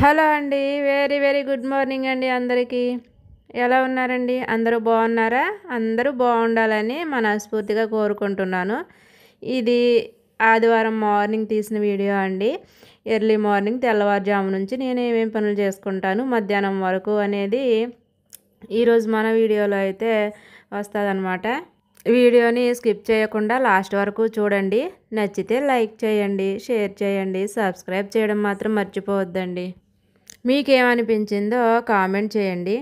Hello అండి. Very very good morning అండి అందరికీ. ఎలా ఉన్నారండి? అందరూ బాగున్నారా? అందరూ బాగుండాలని మనస్ఫూర్తిగా కోరుకుంటున్నాను. ఇది ఆదివారం మార్నింగ్ తీసిన వీడియో అండి. ఎర్లీ మార్నింగ్ తెల్లవారుజాము నుంచి నేను ఏమేం పనులు చేసుకుంటాను మధ్యాహ్నం వరకు అనేది ఈరోజు మన వీడియోలో అయితే వస్తుందన్నమాట. వీడియోని స్కిప్ చేయకుండా లాస్ట్ వరకు చూడండి. నచ్చితే లైక్ చేయండి, షేర్ చేయండి, సబ్స్క్రైబ్ చేయడం మాత్రం మర్చిపోవద్దండి. మీకేమనిపించిందో కామెంట్ చేయండి.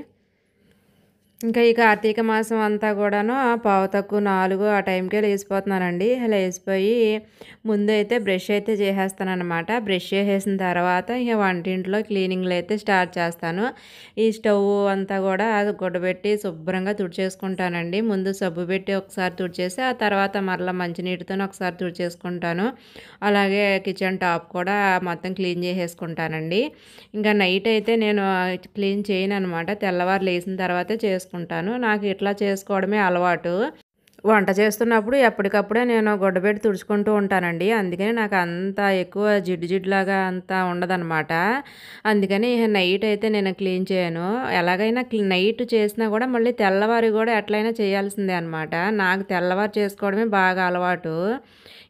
ఇంకా ఈ కార్తీక మాసం అంతా కూడాను పావు తక్కువ 4 ఆ టైంకే లేచిపోతున్నానండి. లేచిపోయి ముందైతే బ్రష్ అయితే చేసేస్తానన్నమాట. బ్రష్ చేసేసిన తర్వాత ఇక వంటింట్లో క్లీనింగ్లు అయితే స్టార్ట్ చేస్తాను. ఈ స్టవ్ అంతా కూడా గుడ్డబెట్టి శుభ్రంగా తుడిచేసుకుంటానండి. ముందు సబ్బు పెట్టి ఒకసారి తుడిచేసి ఆ తర్వాత మరలా మంచినీటితో ఒకసారి తుడిచేసుకుంటాను. అలాగే కిచెన్ టాప్ కూడా మొత్తం క్లీన్ చేసేసుకుంటానండి. ఇంకా నైట్ అయితే నేను క్లీన్ చేయను అనమాట. తెల్లవారు లేచిన తర్వాతే చేసుకుంటాను. నాకు ఇట్లా చేసుకోవడమే అలవాటు. వంట చేస్తున్నప్పుడు ఎప్పటికప్పుడే నేను గుడ్డబెట్టి తుడుచుకుంటూ ఉంటానండి. అందుకని నాకు అంత ఎక్కువ జిడ్డులాగా అంతా ఉండదన్నమాట. అందుకని నైట్ అయితే నేను క్లీన్ చేయను. ఎలాగైనా నైట్ చేసినా కూడా మళ్ళీ తెల్లవారి కూడా ఎట్లయినా చేయాల్సిందే అనమాట. నాకు తెల్లవారు చేసుకోవడమే బాగా అలవాటు.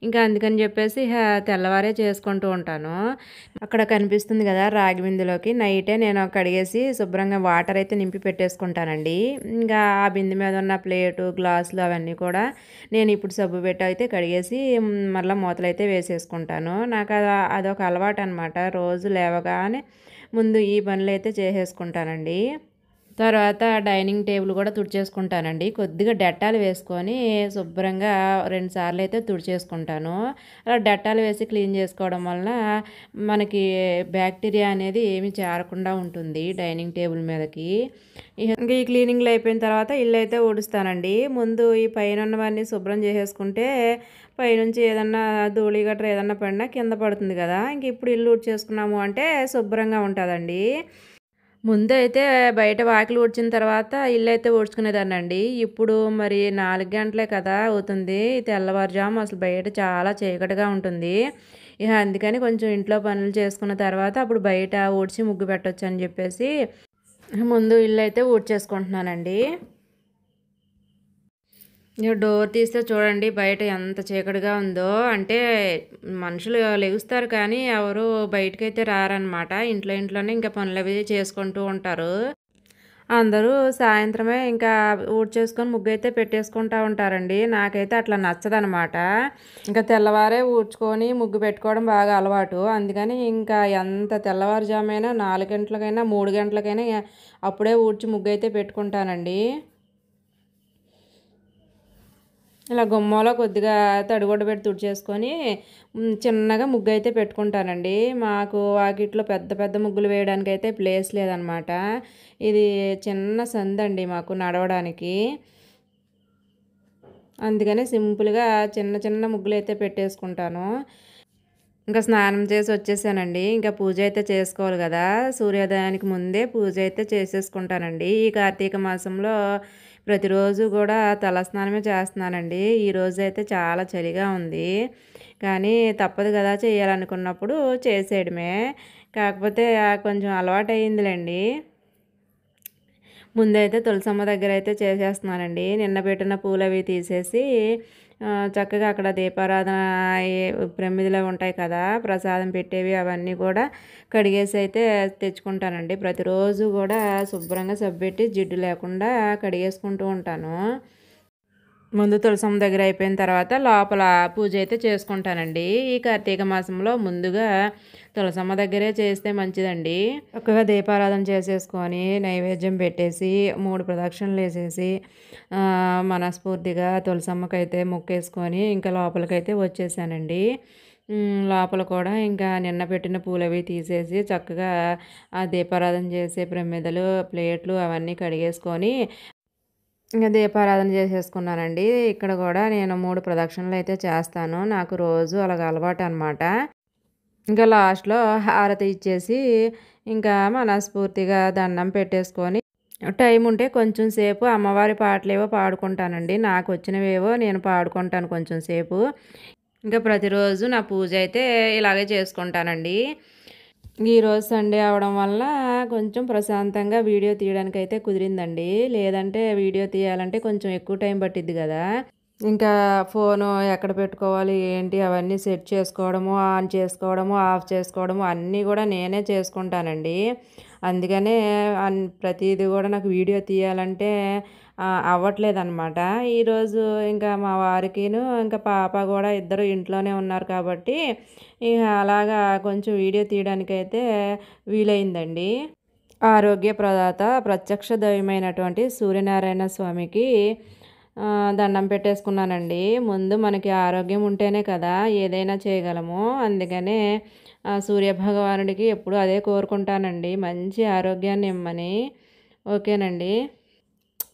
ఇంకా అందుకని చెప్పేసి తెల్లవారే చేసుకుంటూ ఉంటాను. అక్కడ కనిపిస్తుంది కదా రాగి బిందెలోకి నైటే నేను కడిగేసి శుభ్రంగా వాటర్ అయితే నింపి పెట్టేసుకుంటానండి. ఇంకా ఆ బిందె మీద ఉన్న ప్లేటు గ్లాసులు అవన్నీ కూడా నేను ఇప్పుడు సబ్బు పెట్టి అయితే కడిగేసి మళ్ళీ మూతలు అయితే వేసేసుకుంటాను. నాకు అదొక అలవాటు అనమాట. రోజు లేవగానే ముందు ఈ పనులు అయితే చేసేసుకుంటానండి. తర్వాత డైనింగ్ టేబుల్ కూడా తుడిచేసుకుంటానండి. కొద్దిగా డెట్టాలు వేసుకొని శుభ్రంగా 2 సార్లు అయితే తుడిచేసుకుంటాను. అలా డెట్టాలు వేసి క్లీన్ చేసుకోవడం వలన మనకి బ్యాక్టీరియా అనేది ఏమీ చేరకుండా ఉంటుంది డైనింగ్ టేబుల్ మీదకి. ఇంకా ఈ క్లీనింగ్లు అయిపోయిన తర్వాత ఇల్లు అయితే ఊడుస్తానండి. ముందు ఈ పైన ఉన్నవన్నీ శుభ్రం చేసేసుకుంటే పైనుంచి ఏదన్నా ధూళి గట్రా ఏదన్నా పడినా కింద పడుతుంది కదా. ఇంక ఇప్పుడు ఇల్లు ఊడ్చేసుకున్నాము అంటే శుభ్రంగా ఉంటుందండి. ముందు అయితే బయట వాకిలి ఊడ్చిన తర్వాత ఇల్లు అయితే ఊడ్చుకునేదాన్నండి. ఇప్పుడు మరి 4 గంటలే కదా అవుతుంది. తెల్లవారుజాము అసలు బయట చాలా చీకటిగా ఉంటుంది. ఇక అందుకని కొంచెం ఇంట్లో పనులు చేసుకున్న తర్వాత అప్పుడు బయట ఊడ్చి ముగ్గు పెట్టొచ్చు అని చెప్పేసి ముందు ఇల్లు అయితే ఊడ్చేసుకుంటున్నానండి. డోర్ తీస్తే చూడండి బయట ఎంత చీకటిగా ఉందో. అంటే మనుషులు లెగుస్తారు కానీ ఎవరు బయటకైతే రారనమాట. ఇంట్లోనే ఇంకా పనులు అవి చేసుకుంటూ ఉంటారు. అందరూ సాయంత్రమే ఇంకా ఊడ్చేసుకొని ముగ్గు అయితే పెట్టేసుకుంటూ ఉంటారండి. నాకైతే అట్లా నచ్చదనమాట. ఇంకా తెల్లవారే ఊడ్చుకొని ముగ్గు పెట్టుకోవడం బాగా అలవాటు. అందుకని ఇంకా ఎంత తెల్లవారుజామైనా 4 గంటలకైనా 3 గంటలకైనా అప్పుడే ఊడ్చి ముగ్గు అయితే పెట్టుకుంటానండి. ఇలా గుమ్మంలో కొద్దిగా తడిగుడ్డ పెట్టి తుడిచేసుకొని చిన్నగా ముగ్గు అయితే పెట్టుకుంటానండి. మాకు వాకిట్లో పెద్ద పెద్ద ముగ్గులు వేయడానికి అయితే ప్లేస్ లేదనమాట. ఇది చిన్న సందండి మాకు నడవడానికి. అందుకని సింపుల్గా చిన్న చిన్న ముగ్గులు అయితే పెట్టేసుకుంటాను. ఇంకా స్నానం చేసి వచ్చేసానండి. ఇంకా పూజ అయితే చేసుకోవాలి కదా. సూర్యోదయానికి ముందే పూజ అయితే చేసేసుకుంటానండి. ఈ కార్తీక మాసంలో ప్రతిరోజు కూడా తలస్నానమే చేస్తున్నానండి. ఈరోజు అయితే చాలా చలిగా ఉంది కానీ తప్పదు కదా, చేయాలనుకున్నప్పుడు చేసేయడమే. కాకపోతే కొంచెం అలవాటు అయ్యిందిలేండి. ముందైతే తులసమ్మ దగ్గర అయితే చేసేస్తున్నానండి. నిన్న పెట్టిన పూలు అవి తీసేసి చక్కగా అక్కడ దీపారాధన ప్రమిదలు ఉంటాయి కదా, ప్రసాదం పెట్టేవి అవన్నీ కూడా కడిగేసి అయితే తెచ్చుకుంటానండి. ప్రతిరోజు కూడా శుభ్రంగా సబ్బెట్టి జిడ్డు లేకుండా కడిగేసుకుంటూ ఉంటాను. ముందు తులసమ్మ దగ్గర అయిపోయిన తర్వాత లోపల పూజ అయితే చేసుకుంటానండి. ఈ కార్తీక మాసంలో ముందుగా తులసమ్మ దగ్గరే చేస్తే మంచిదండి. చక్కగా దీపారాధన చేసేసుకొని నైవేద్యం పెట్టేసి 3 ప్రదక్షిణలు వేసేసి మనస్ఫూర్తిగా తులసమ్మకైతే మొక్కేసుకొని ఇంకా లోపలికైతే వచ్చేసానండి. లోపల కూడా ఇంకా నిన్న పెట్టిన పూలు అవి తీసేసి చక్కగా ఆ దీపారాధన చేసే ప్రమిదలు ప్లేట్లు అవన్నీ కడిగేసుకొని ఇంకా దీపారాధన చేసేసుకున్నానండి. ఇక్కడ కూడా నేను 3 ప్రదక్షిణలు అయితే చేస్తాను. నాకు రోజు అలాగ అలవాటు అనమాట. ఇంకా లాస్ట్లో హారతి ఇచ్చేసి ఇంకా మనస్ఫూర్తిగా దండం పెట్టేసుకొని టైం ఉంటే కొంచెం సేపు అమ్మవారి పాటలేవో పాడుకుంటానండి. నాకు వచ్చినవేవో నేను పాడుకుంటాను కొంచెం సేపు. ఇంకా ప్రతిరోజు నా పూజ అయితే ఇలాగే చేసుకుంటానండి. ఈరోజు సండే అవడం వల్ల కొంచెం ప్రశాంతంగా వీడియో తీయడానికైతే కుదిరిందండి. లేదంటే వీడియో తీయాలంటే కొంచెం ఎక్కువ టైం పట్టిద్ది కదా! ఇంకా ఫోను ఎక్కడ పెట్టుకోవాలి ఏంటి అవన్నీ సెట్ చేసుకోవడము, ఆన్ చేసుకోవడము, ఆఫ్ చేసుకోవడము అన్నీ కూడా నేనే చేసుకుంటానండి. అందుకనే ప్రతీది కూడా నాకు వీడియో తీయాలంటే అవ్వట్లేదనమాట. ఈరోజు ఇంకా మా వారికిను, ఇంకా పాప కూడా ఇద్దరు ఇంట్లోనే ఉన్నారు కాబట్టి ఇక అలాగా కొంచెం వీడియో తీయడానికైతే వీలైందండి. ఆరోగ్య ప్రదాత ప్రత్యక్ష దైవమైనటువంటి సూర్యనారాయణ స్వామికి దండం పెట్టేసుకున్నానండి. ముందు మనకి ఆరోగ్యం ఉంటేనే కదా ఏదైనా చేయగలము. అందుకనే సూర్యభగవానుడికి ఎప్పుడు అదే కోరుకుంటానండి, మంచి ఆరోగ్యాన్ని ఇమ్మని. ఓకేనండి.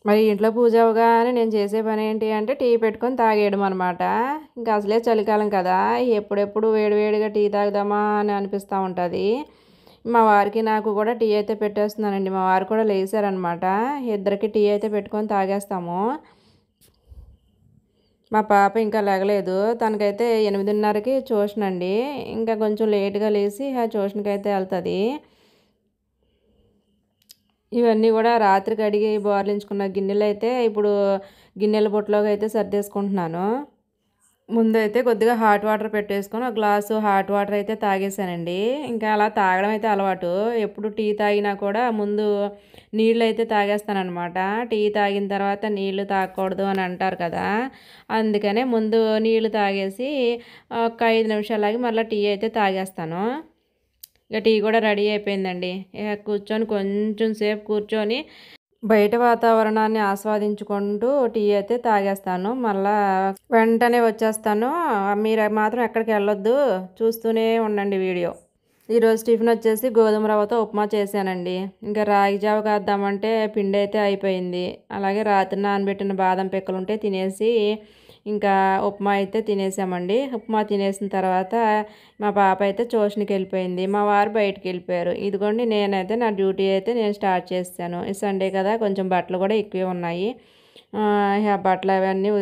మరి ఇంట్లో పూజ అవ్వగానే నేను చేసే పని ఏంటి అంటే టీ పెట్టుకొని తాగేయడం అనమాట. ఇంకా అసలే చలికాలం కదా, ఎప్పుడెప్పుడు వేడివేడిగా టీ తాగుదామా అని అనిపిస్తూ ఉంటుంది. మా వారికి నాకు కూడా టీ అయితే పెట్టేస్తున్నానండి. మా వారు కూడా లేచారనమాట. ఇద్దరికి టీ అయితే పెట్టుకొని తాగేస్తాము. మా పాప ఇంకా లెగలేదు. తనకైతే 8:30కి ట్యూషన్ అండి. ఇంకా కొంచెం లేట్గా లేచి ఆ ట్యూషన్కి అయితే వెళ్తుంది. ఇవన్నీ కూడా రాత్రి కడిగి బోర్లించుకున్న గిన్నెలు అయితే ఇప్పుడు గిన్నెల బుట్టలోకి అయితే సర్దేసుకుంటున్నాను. ముందైతే కొద్దిగా హాట్ వాటర్ పెట్టేసుకొని ఒక గ్లాసు హాట్ వాటర్ అయితే తాగేసానండి. ఇంకా అలా తాగడం అయితే అలవాటు. ఎప్పుడు టీ తాగినా కూడా ముందు నీళ్ళు అయితే తాగేస్తానమాట. టీ తాగిన తర్వాత నీళ్లు తాగకూడదు అని అంటారు కదా, అందుకనే ముందు నీళ్లు తాగేసి ఒక 5 నిమిషాలకి మళ్ళీ టీ అయితే తాగేస్తాను. ఇక టీ కూడా రెడీ అయిపోయిందండి. ఇక కూర్చొని కొంచెం సేపు కూర్చొని బయట వాతావరణాన్ని ఆస్వాదించుకుంటూ టీ అయితే తాగేస్తాను. మళ్ళా వెంటనే వచ్చేస్తాను. మీరు మాత్రం ఎక్కడికి వెళ్ళొద్దు, చూస్తూనే ఉండండి వీడియో. ఈరోజు టిఫిన్ వచ్చేసి గోధుమ రవ్వతో ఉప్మా చేశానండి. ఇంకా రాగి జావ కాద్దామంటే పిండి అయితే అయిపోయింది. అలాగే రాత్రి నానబెట్టిన బాదం పిక్కలు ఉంటే తినేసి ఇంకా ఉప్మా అయితే తినేసామండి. ఉప్మా తినేసిన తర్వాత మా పాప అయితే ట్యూషన్కి వెళ్ళిపోయింది. మా వారు బయటికి వెళ్ళిపోయారు. ఇదిగోండి నేనైతే నా డ్యూటీ అయితే నేను స్టార్ట్ చేశాను. ఈ సండే కదా కొంచెం బట్టలు కూడా ఎక్కువే ఉన్నాయి. ఇక బట్టలు అవన్నీ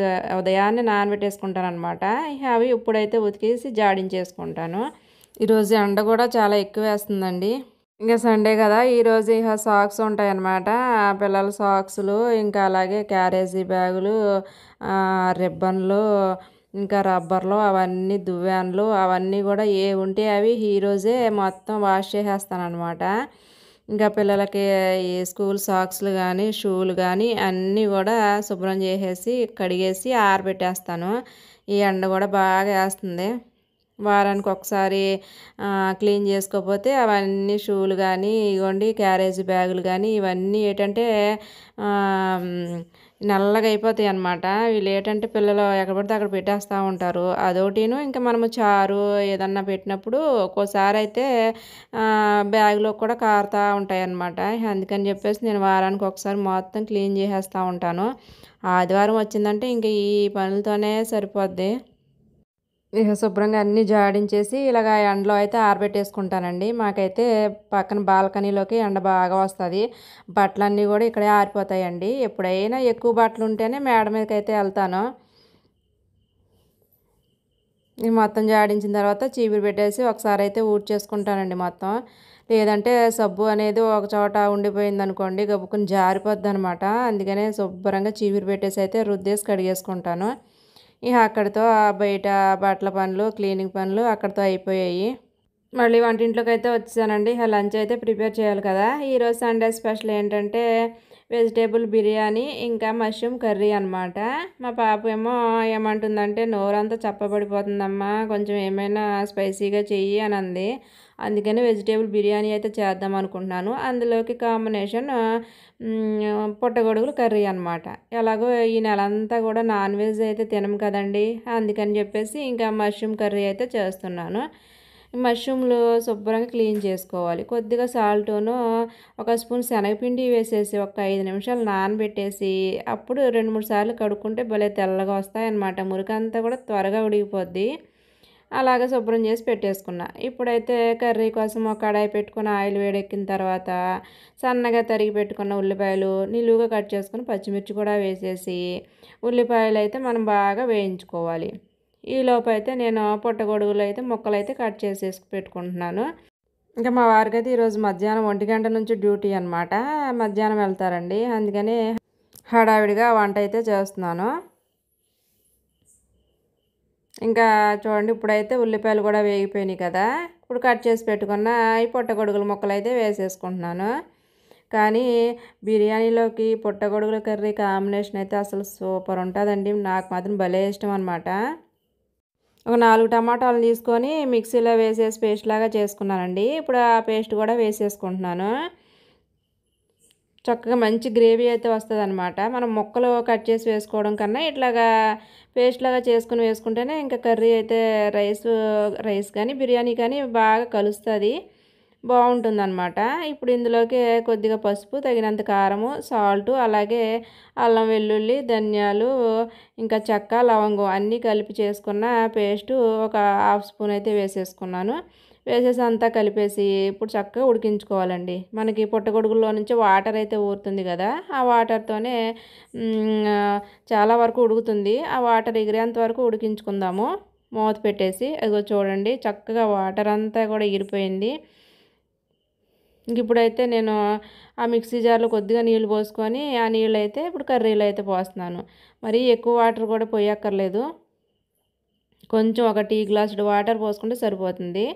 ఉదయాన్నే నానబెట్టేసుకుంటాను అనమాట. ఇక అవి ఇప్పుడైతే ఉతికేసి జాడించేసుకుంటాను. ఈరోజు ఎండ కూడా చాలా ఎక్కువ వేస్తుందండి. ఇంకా సండే కదా, ఈరోజు ఇక సాక్స్ ఉంటాయన్నమాట. పిల్లల సాక్సులు, ఇంకా అలాగే క్యారేజీ బ్యాగులు, రిబ్బన్లు, ఇంకా రబ్బర్లు, అవన్నీ దువ్వాన్లు, అవన్నీ కూడా ఏ ఉంటే అవి ఈరోజే మొత్తం వాష్ చేసేస్తానమాట. ఇంకా పిల్లలకి ఈ స్కూల్ సాక్స్లు కానీ షూలు కానీ అన్నీ కూడా శుభ్రం చేసేసి కడిగేసి ఆరబెట్టేస్తాను. ఈ ఎండ కూడా బాగా వేస్తుంది. వారానికి ఒకసారి క్లీన్ చేసుకోకపోతే అవన్నీ షూలు కానీ ఇవ్వండి క్యారేజీ బ్యాగులు కానీ ఇవన్నీ ఏంటంటే నల్లగా అయిపోతాయి అన్నమాట. వీళ్ళు ఏంటంటే పిల్లలు ఎక్కడ పడితే అక్కడ పెట్టేస్తూ ఉంటారు. అదొకటిను, ఇంకా మనము చారు ఏదన్నా పెట్టినప్పుడు ఒక్కోసారి అయితే బ్యాగ్లో కూడా కారుతూ ఉంటాయి అన్నమాట. అందుకని చెప్పేసి నేను వారానికి ఒకసారి మొత్తం క్లీన్ చేసేస్తూ ఉంటాను. ఆదివారం వచ్చిందంటే ఇంక ఈ పనులతోనే సరిపోద్ది. ఇక శుభ్రంగా అన్నీ జాడించేసి ఇలాగ ఎండలో అయితే ఆరబెట్టేసుకుంటానండి. మాకైతే పక్కన బాల్కనీలోకి ఎండ బాగా వస్తుంది. బట్టలన్నీ కూడా ఇక్కడే ఆరిపోతాయండి. ఎప్పుడైనా ఎక్కువ బట్టలు ఉంటేనే మేడ మీదకి అయితే వెళ్తాను. ఈ మొత్తం జాడించిన తర్వాత చీపురు పెట్టేసి ఒకసారి అయితే ఊడ్చేసుకుంటానండి మొత్తం. లేదంటే సబ్బు అనేది ఒక చోట ఉండిపోయింది అనుకోండి గబుక్కుని జారిపోద్ది అనమాట. అందుకనే శుభ్రంగా చీపురు పెట్టేసి అయితే రుద్దేసి కడిగేసుకుంటాను. ఇక అక్కడితో బయట బట్టల పనులు క్లీనింగ్ పనులు అక్కడితో అయిపోయాయి. మళ్ళీ వంటింట్లోకి అయితే వచ్చేసానండి. ఇక లంచ్ అయితే ప్రిపేర్ చేయాలి కదా. ఈరోజు సండే స్పెషల్ ఏంటంటే వెజిటేబుల్ బిర్యానీ ఇంకా మష్రూమ్ కర్రీ అనమాట. మా పాప ఏమో ఏమంటుందంటే నోరంతా చప్పబడిపోతుందమ్మా, కొంచెం ఏమైనా స్పైసీగా చెయ్యి అని అంది. అందుకని వెజిటేబుల్ బిర్యానీ అయితే చేద్దాం అనుకుంటున్నాను. అందులోకి కాంబినేషన్ పుట్టగొడుగులు కర్రీ అనమాట. ఎలాగో ఈ నెలంతా కూడా నాన్ వెజ్ అయితే తినం కదండి, అందుకని చెప్పేసి ఇంకా మష్రూమ్ కర్రీ అయితే చేస్తున్నాను. మష్రూమ్లు శుభ్రంగా క్లీన్ చేసుకోవాలి. కొద్దిగా సాల్టును ఒక స్పూన్ శనగపిండి వేసేసి ఒక 5 నిమిషాలు నానబెట్టేసి అప్పుడు 2-3 సార్లు కడుక్కుంటే భలే తెల్లగా వస్తాయన్నమాట. మురికంతా కూడా త్వరగా ఉడికిపోద్ది. అలాగే శుభ్రం చేసి పెట్టేసుకున్నా. ఇప్పుడైతే కర్రీ కోసం ఒక కడాయి పెట్టుకుని ఆయిల్ వేడెక్కిన తర్వాత సన్నగా తరిగి పెట్టుకున్న ఉల్లిపాయలు నిలువుగా కట్ చేసుకుని పచ్చిమిర్చి కూడా వేసేసి ఉల్లిపాయలు అయితే మనం బాగా వేయించుకోవాలి. ఈలోపు అయితే నేను పుట్టగొడుగులు అయితే ముక్కలు అయితే కట్ చేసేసి పెట్టుకుంటున్నాను. ఇంకా మా వారికైతే ఈరోజు మధ్యాహ్నం 1 గంట నుంచి డ్యూటీ అనమాట. మధ్యాహ్నం వెళ్తారండి. అందుకని హడావిడిగా వంట అయితే చేస్తున్నాను. ఇంకా చూడండి, ఇప్పుడైతే ఉల్లిపాయలు కూడా వేగిపోయినాయి కదా. ఇప్పుడు కట్ చేసి పెట్టుకున్న ఈ పుట్టగొడుగుల ముక్కలు అయితే వేసేసుకుంటున్నాను. కానీ బిర్యానీలోకి పుట్టగొడుగుల కర్రీ కాంబినేషన్ అయితే అసలు సూపర్ ఉంటుందండి. నాకు మాత్రం భలే ఇష్టం అనమాట. ఒక 4 టమాటాలు తీసుకొని మిక్సీలో వేసేసి పేస్ట్ లాగా చేసుకున్నానండి. ఇప్పుడు ఆ పేస్ట్ కూడా వేసేసుకుంటున్నాను. చక్కగా మంచి గ్రేవీ అయితే వస్తుందన్నమాట. మనం ముక్కలు కట్ చేసి వేసుకోవడం కన్నా ఇట్లాగా పేస్ట్ లాగా చేసుకుని వేసుకుంటేనే ఇంకా కర్రీ అయితే రైస్ కానీ బిర్యానీ కానీ బాగా కలుస్తుంది, బాగుంటుందన్నమాట. ఇప్పుడు ఇందులోకి కొద్దిగా పసుపు, తగినంత కారము, సాల్టు, అలాగే అల్లం వెల్లుల్లి, ధనియాలు, ఇంకా చెక్క, లవంగం అన్నీ కలిపి చేసుకున్న పేస్టు ఒక 1/2 స్పూన్ అయితే వేసేసుకున్నాను. వేసేసి అంతా కలిపేసి ఇప్పుడు చక్కగా ఉడికించుకోవాలండి. మనకి పుట్టగొడుగుల్లో నుంచి వాటర్ అయితే ఊరుతుంది కదా, ఆ వాటర్తోనే చాలా వరకు ఉడుకుతుంది. ఆ వాటర్ ఎగిరేంత వరకు ఉడికించుకుందాము మూత పెట్టేసి. అదిగో చూడండి, చక్కగా వాటర్ అంతా కూడా ఎగిరిపోయింది. ఇంక ఇప్పుడైతే నేను ఆ మిక్సీ జార్లో కొద్దిగా నీళ్ళు పోసుకొని ఆ నీళ్ళు అయితే ఇప్పుడు కర్రీలో అయితే పోస్తున్నాను. మరీ ఎక్కువ వాటర్ కూడా పోయక్కర్లేదు, కొంచెం ఒక టీ గ్లాసుడు వాటర్ పోసుకుంటే సరిపోతుంది.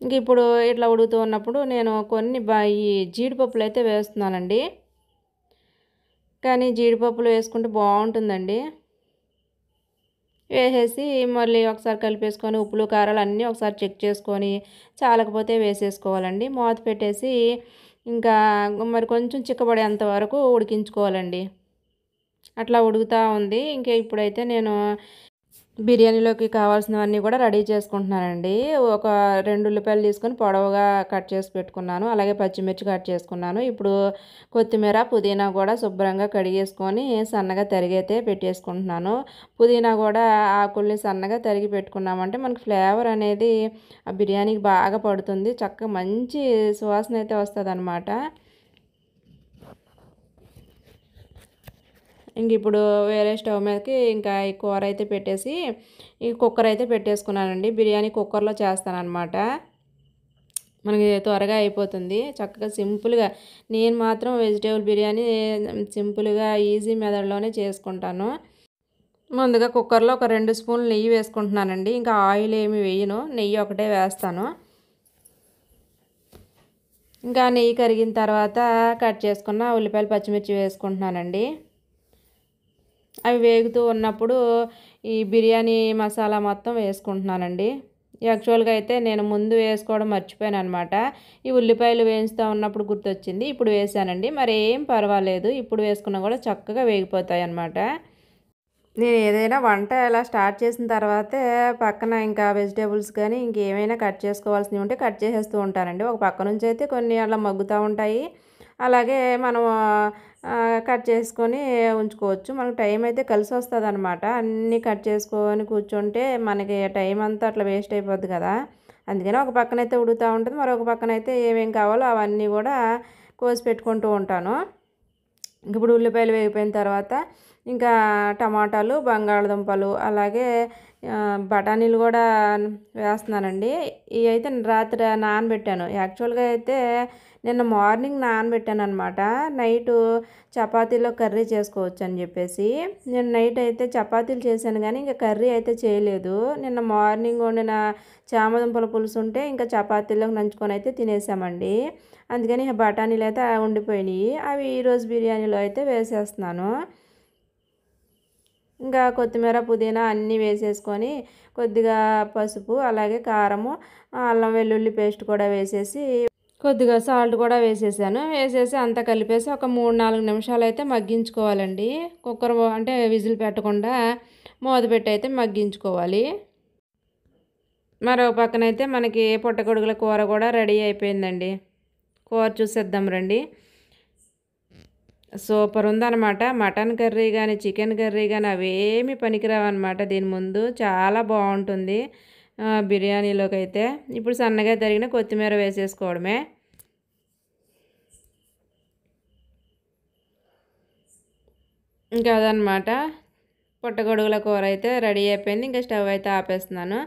ఇంక ఇప్పుడు ఇట్లా ఉడుకుతూ ఉన్నప్పుడు నేను కొన్ని ఈ జీడిపప్పులు అయితే వేస్తున్నానండి. కానీ జీడిపప్పులు వేసుకుంటే బాగుంటుందండి. వేసేసి మళ్ళీ ఒకసారి కలిపేసుకొని ఉప్పులు కారాలు అన్నీ ఒకసారి చెక్ చేసుకొని చాలకపోతే వేసేసుకోవాలండి. మూత పెట్టేసి ఇంకా మరి కొంచెం చిక్కబడేంత వరకు ఉడికించుకోవాలండి. అట్లా ఉడుకుతూ ఉంది. ఇంకా ఇప్పుడైతే నేను బిర్యానీలోకి కావాల్సినవన్నీ కూడా రెడీ చేసుకుంటున్నానండి. ఒక 2 ఉల్లిపాయలు తీసుకొని పొడవుగా కట్ చేసి పెట్టుకున్నాను. అలాగే పచ్చిమిర్చి కట్ చేసుకున్నాను. ఇప్పుడు కొత్తిమీర, పుదీనా కూడా శుభ్రంగా కడిగేసుకొని సన్నగా తరిగైతే పెట్టేసుకుంటున్నాను. పుదీనా కూడా ఆకుల్ని సన్నగా తరిగి పెట్టుకున్నామంటే మనకి ఫ్లేవర్ అనేది ఆ బిర్యానీకి బాగా పడుతుంది. చక్కగా మంచి సువాసన అయితే వస్తుంది అన్నమాట. ఇంక ఇప్పుడు వేరే స్టవ్ మీదకి ఇంకా ఈ కూర అయితే పెట్టేసి ఈ కుక్కర్ అయితే పెట్టేసుకున్నానండి. బిర్యానీ కుక్కర్లో చేస్తానన్నమాట. మనకి త్వరగా అయిపోతుంది, చక్కగా సింపుల్గా. నేను మాత్రం వెజిటేబుల్ బిర్యానీ సింపుల్గా ఈజీ మెథడ్లోనే చేసుకుంటాను. ముందుగా కుక్కర్లో ఒక 2 స్పూన్లు నెయ్యి వేసుకుంటున్నానండి. ఇంకా ఆయిల్ ఏమి వేయను, నెయ్యి ఒకటే వేస్తాను. ఇంకా నెయ్యి కరిగిన తర్వాత కట్ చేసుకున్న ఉల్లిపాయలు, పచ్చిమిర్చి వేసుకుంటున్నానండి. అవి వేగుతూ ఉన్నప్పుడు ఈ బిర్యానీ మసాలా మొత్తం వేసుకుంటున్నానండి. యాక్చువల్గా అయితే నేను ముందు వేసుకోవడం మర్చిపోయాను అనమాట. ఈ ఉల్లిపాయలు వేయించుతూ ఉన్నప్పుడు గుర్తొచ్చింది, ఇప్పుడు వేసానండి. మరి ఏం పర్వాలేదు, ఇప్పుడు వేసుకున్నా కూడా చక్కగా వేగిపోతాయి అన్నమాట. నేను ఏదైనా వంట ఇలా స్టార్ట్ చేసిన తర్వాతే పక్కన ఇంకా వెజిటేబుల్స్ కానీ ఇంకేమైనా కట్ చేసుకోవాల్సినవి ఉంటే కట్ చేసేస్తూ ఉంటానండి. ఒక పక్క నుంచి అయితే కొన్ని అలా మగ్గుతూ ఉంటాయి. అలాగే మనం కట్ చేసుకొని ఉంచుకోవచ్చు. మనకు టైం అయితే కలిసి వస్తుంది అనమాట. అన్నీ కట్ చేసుకొని కూర్చుంటే మనకి టైం అంతా అట్లా వేస్ట్ అయిపోద్ది కదా. అందుకని ఒక పక్కనైతే ఉడుకుతూ ఉంటుంది, మరొక పక్కనైతే ఏమేం కావాలో అవన్నీ కూడా కోసి పెట్టుకుంటూ ఉంటాను. ఇప్పుడు ఉల్లిపాయలు వేగిపోయిన తర్వాత ఇంకా టమాటాలు, బంగాళదుంపలు, అలాగే బఠానీలు కూడా వేస్తున్నానండి. ఇవి అయితే రాత్రి నానబెట్టాను. యాక్చువల్గా అయితే నిన్న మార్నింగ్ నానబెట్టాను అనమాట. నైటు చపాతీలో కర్రీ చేసుకోవచ్చు అని చెప్పేసి నేను నైట్ అయితే చపాతీలు చేశాను, కానీ ఇంకా కర్రీ అయితే చేయలేదు. నిన్న మార్నింగ్ వండిన చామదుంపల పులుసు ఉంటే ఇంకా చపాతీలోకి నంచుకొని అయితే తినేసామండి. అందుకని బఠానీలు అయితే ఉండిపోయినాయి. అవి ఈరోజు బిర్యానీలో అయితే వేసేస్తున్నాను. ఇంకా కొత్తిమీర, పుదీనా అన్నీ వేసేసుకొని కొద్దిగా పసుపు, అలాగే కారము, అల్లం వెల్లుల్లి పేస్ట్ కూడా వేసేసి కొద్దిగా సాల్ట్ కూడా వేసేసాను. వేసేసి అంతా కలిపేసి ఒక 3-4 నిమిషాలు అయితే మగ్గించుకోవాలండి. కుక్కర్ అంటే విజిల్ పెట్టకుండా మూత పెట్టి అయితే మగ్గించుకోవాలి. మరో పక్కనైతే మనకి పుట్టగొడుగుల కూర కూడా రెడీ అయిపోయిందండి. కూర చూసేద్దాం రండి. సూపర్ ఉందన్నమాట. మటన్ కర్రీ కానీ చికెన్ కర్రీ కానీ అవేమీ పనికిరావన్నమాట దీని ముందు. చాలా బాగుంటుంది బిర్యానీలోకి అయితే. ఇప్పుడు సన్నగా తరిగిన కొత్తిమీర వేసేసుకోవడమే. ఇంకా అదనమాట, పుట్టగొడుగుల కూర అయితే రెడీ అయిపోయింది. ఇంకా స్టవ్ అయితే ఆపేస్తున్నాను.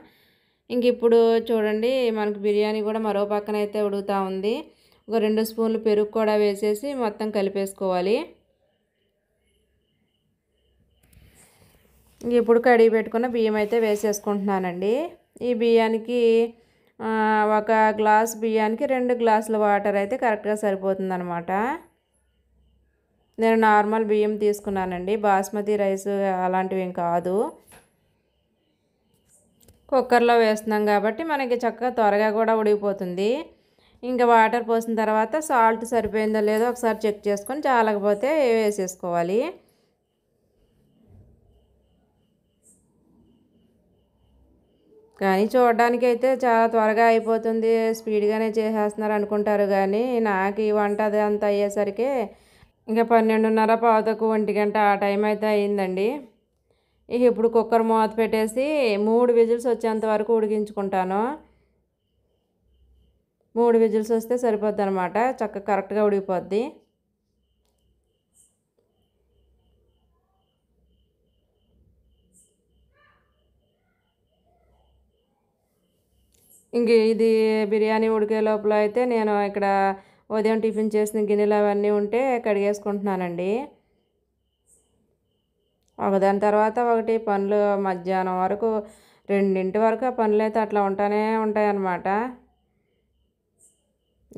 ఇంక ఇప్పుడు చూడండి మనకి బిర్యానీ కూడా మరో పక్కన అయితే ఉడుకుతూ ఉంది. ఒక 2 స్పూన్లు పెరుగు కూడా వేసేసి మొత్తం కలిపేసుకోవాలి. ఇప్పుడు కడిగి పెట్టుకున్న బియ్యం అయితే వేసేసుకుంటున్నానండి. ఈ బియ్యానికి ఒక గ్లాస్ బియ్యానికి 2 గ్లాసుల వాటర్ అయితే కరెక్ట్గా సరిపోతుందన్నమాట. నేను నార్మల్ బియ్యం తీసుకున్నానండి, బాస్మతి రైస్ అలాంటివి ఏం కాదు. కుక్కర్లో వేస్తున్నాం కాబట్టి మనకి చక్కగా త్వరగా కూడా ఉడికిపోతుంది. ఇంకా వాటర్ పోసిన తర్వాత సాల్ట్ సరిపోయిందో లేదో ఒకసారి చెక్ చేసుకొని చాలకపోతే వేసేసుకోవాలి. కానీ చూడడానికి అయితే చాలా త్వరగా అయిపోతుంది, స్పీడ్గానే చేసేస్తున్నారు అనుకుంటారు. కానీ నాకు ఈ వంట అదంతా అయ్యేసరికి ఇంకా 12:30 పావుతక్కువ 1 గంట ఆ టైం అయితే అయిందండి. ఇప్పుడు కుక్కర్ మూత పెట్టేసి 3 విజిల్స్ వచ్చేంత వరకు ఉడికించుకుంటాను. 3 విజిల్స్ వస్తే సరిపోద్ది అనమాట, చక్కగా కరెక్ట్గా ఉడికిపోద్ది. ఇంక ఇది బిర్యానీ ఉడికే లోపల అయితే నేను ఇక్కడ ఉదయం టిఫిన్ చేసిన గిన్నెలు అవన్నీ ఉంటే కడిగేసుకుంటున్నానండి. ఒకదాని తర్వాత ఒకటి పనులు మధ్యాహ్నం వరకు 2 వరకు ఆ పనులు అయితే అట్లా ఉంటానే ఉంటాయన్నమాట.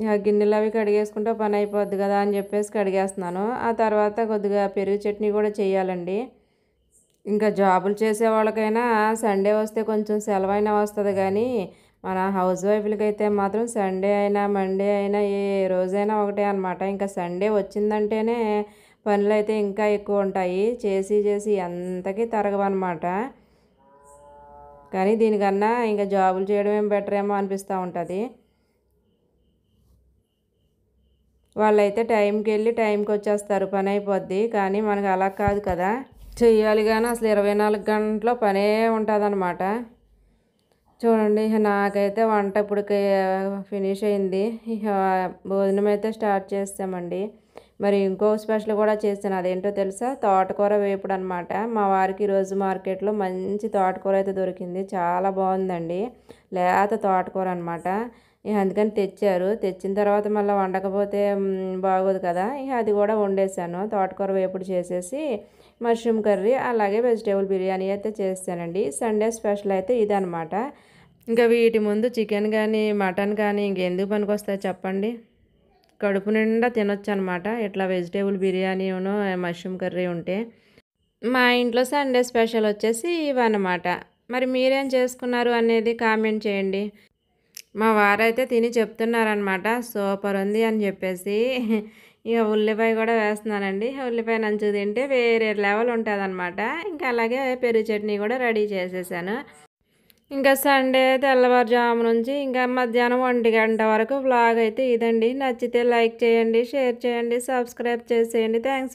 ఇక గిన్నెలు అవి కడిగేసుకుంటే పని అయిపోద్ది కదా అని చెప్పేసి కడిగేస్తున్నాను. ఆ తర్వాత కొద్దిగా పెరుగు చట్నీ కూడా చేయాలండి. ఇంకా జాబులు చేసే వాళ్ళకైనా సండే వస్తే కొంచెం సెలవైనా వస్తుంది. కానీ మన హౌస్ వైఫ్లకి అయితే మాత్రం సండే అయినా మండే అయినా ఏ రోజైనా ఒకటే అనమాట. ఇంకా సండే వచ్చిందంటేనే పనులు అయితే ఇంకా ఎక్కువ ఉంటాయి, చేసి చేసి ఎంతకీ తరగవన్నమాట. కానీ దీనికన్నా ఇంకా జాబులు చేయడం ఏం బెటర్ ఏమో అనిపిస్తూ ఉంటుంది. వాళ్ళైతే టైంకి వెళ్ళి టైంకి వచ్చేస్తారు, పని అయిపోద్ది. కానీ మనకు అలా కాదు కదా, చెయ్యాలి. కానీ అసలు 24 గంటల పనే ఉంటుందన్నమాట. చూడండి నాకైతే వంట ఇప్పుడు ఫినిష్ అయింది. ఇక భోజనం అయితే స్టార్ట్ చేస్తామండి. మరి ఇంకో స్పెషల్ కూడా చేస్తాను, అదేంటో తెలుసా? తోటకూర వేపుడు అనమాట. మా వారికి ఈరోజు మార్కెట్లో మంచి తోటకూర అయితే దొరికింది, చాలా బాగుందండి. లేత తోటకూర అనమాట. ఇక అందుకని తెచ్చారు. తెచ్చిన తర్వాత మళ్ళీ వండకపోతే బాగోదు కదా, ఇక అది కూడా వండేసాను. తోటకూర వేపుడు చేసేసి మష్రూమ్ కర్రీ అలాగే వెజిటేబుల్ బిర్యానీ అయితే చేస్తానండి. సండే స్పెషల్ అయితే ఇదనమాట. ఇంకా వీటి ముందు చికెన్ కానీ మటన్ కానీ ఇంకెందుకు పనికొస్తాయి చెప్పండి? కడుపు నిండా తినొచ్చు అనమాట ఇట్లా వెజిటేబుల్ బిర్యానీను మష్రూమ్ కర్రీ ఉంటే. మా ఇంట్లో సండే స్పెషల్ వచ్చేసి ఇవన్నమాట. మరి మీరేం చేసుకున్నారు అనేది కామెంట్ చేయండి. మా వారైతే తిని చెప్తున్నారనమాట సూపర్ ఉంది అని చెప్పేసి. ఇక ఉల్లిపాయ కూడా వేస్తున్నానండి. ఉల్లిపాయ నంచు తింటే వేరే లెవెల్ ఉంటుంది అనమాట. ఇంకా అలాగే పెరుగు చట్నీ కూడా రెడీ చేసేసాను. ఇంకా సండే తెల్లవారుజాము నుంచి ఇంకా మధ్యాహ్నం 1 గంట వరకు వ్లాగ్ అయితే ఇదండి. నచ్చితే లైక్ చేయండి, షేర్ చేయండి, సబ్స్క్రైబ్ చేసేయండి. థ్యాంక్స్.